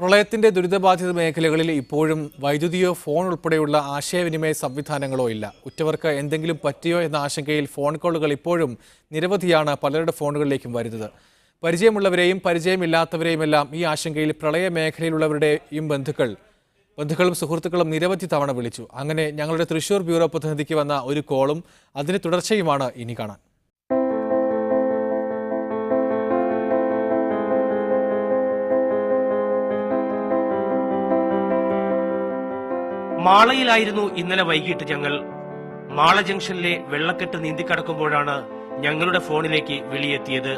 പ്രളയത്തിന്റെ ദുരിതബാധിത മേഖലകളിൽ ഇപ്പോഴും വൈദ്യുതിയോ ഫോൺ ഉൾപ്പെടെയുള്ള ആശയവിനിമയ സംവിധാനങ്ങളോ ഇല്ല. ഉറ്റവർക്ക് എന്തെങ്കിലും പറ്റിയോ എന്ന ആശങ്കയിൽ ഫോൺ കോളുകൾ ഇപ്പോഴും നിരവധിയാണ് പലരുടെ ഫോണുകളിലേക്കും വരുന്നത്. പരിചയമുള്ളവരെയും പരിചയമില്ലാത്തവരെയുമെല്ലാം ഈ ആശങ്കയിൽ പ്രളയ മേഖലയിലുള്ളവരുടെയും ബന്ധുക്കളും സുഹൃത്തുക്കളും നിരവധി തവണ വിളിച്ചു. അങ്ങനെ ഞങ്ങളുടെ തൃശൂർ ബ്യൂറോ പ്രതിനിധിക്ക് വന്ന ഒരു കോളും അതിന് തുടർച്ചയുമാണ് ഇനി കാണാൻ. മാളയിലായിരുന്നു ഇന്നലെ വൈകിട്ട് ഞങ്ങൾ. മാള ജംഗ്ഷനിലെ വെള്ളക്കെട്ട് നീന്തിക്കടക്കുമ്പോഴാണ് ഞങ്ങളുടെ ഫോണിലേക്ക് വിളിയെത്തിയത്.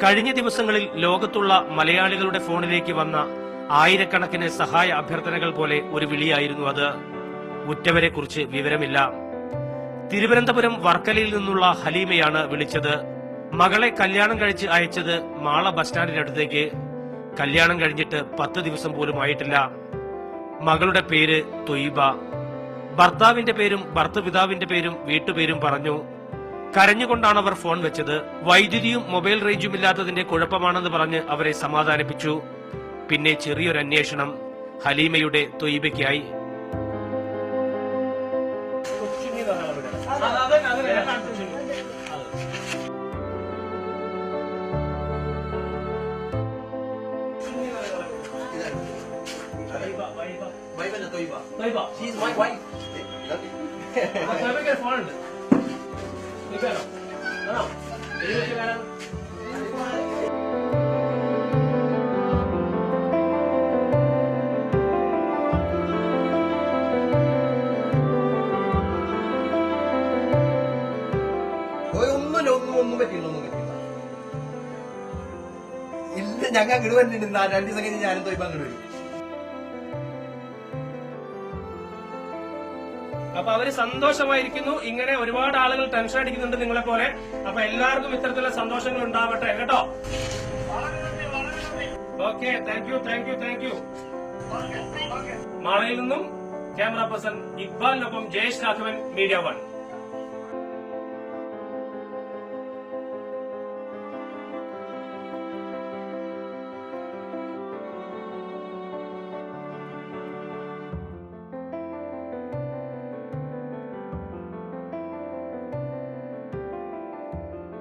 കഴിഞ്ഞ ദിവസങ്ങളിൽ ലോകത്തുള്ള മലയാളികളുടെ ഫോണിലേക്ക് വന്ന ആയിരക്കണക്കിന് സഹായ അഭ്യർത്ഥനകൾ പോലെ ഒരു വിളിയായിരുന്നു അത്. ഉറ്റവരെ കുറിച്ച് വിവരമില്ല. തിരുവനന്തപുരം വർക്കലയിൽ നിന്നുള്ള ഹലീമയാണ് വിളിച്ചത്. മകളെ കല്യാണം കഴിച്ച് അയച്ചത് മാള ബസ് സ്റ്റാൻഡിനടുത്തേക്ക്. കല്യാണം കഴിഞ്ഞിട്ട് 10 ദിവസം പോലും ആയിട്ടില്ല. മകളുടെ പേര് തൊയ്ബ. ഭർത്താവിന്റെ പേരും ഭർത്തൃപിതാവിന്റെ പേരും വീട്ടുപേരും പറഞ്ഞു. കരഞ്ഞുകൊണ്ടാണ് അവർ ഫോൺ വെച്ചത്. വൈദ്യുതിയും മൊബൈൽ റേഞ്ചും ഇല്ലാത്തതിന്റെ കുഴപ്പമാണെന്ന് പറഞ്ഞ് അവരെ സമാധാനിപ്പിച്ചു. പിന്നെ ചെറിയൊരു അന്വേഷണം ഹലീമയുടെ തൊയ്ബയ്ക്കായി. She is my wife. ഒന്നും പറ്റില്ല. ഇല്ല, ഞങ്ങൾ അങ്ങോട്ട് വന്നിട്ടുണ്ട്. 2 ദിവസം കഴിഞ്ഞ് ഞാനും തൊയ്ബ അങ്ങോട്ട് വരും. അപ്പൊ അവര് സന്തോഷമായിരിക്കുന്നു. ഇങ്ങനെ ഒരുപാട് ആളുകൾ ടെൻഷൻ അടിക്കുന്നുണ്ട് നിങ്ങളെ പോലെ. അപ്പൊ എല്ലാവർക്കും ഇത്തരത്തിലുള്ള സന്തോഷങ്ങൾ ഉണ്ടാവട്ടെ കേട്ടോ. Okay, thank you. മാളയിൽ നിന്നും ക്യാമറ പേഴ്സൺ ഇക്ബാലിനൊപ്പം ജയേഷ് രാഘവൻ, മീഡിയ 1.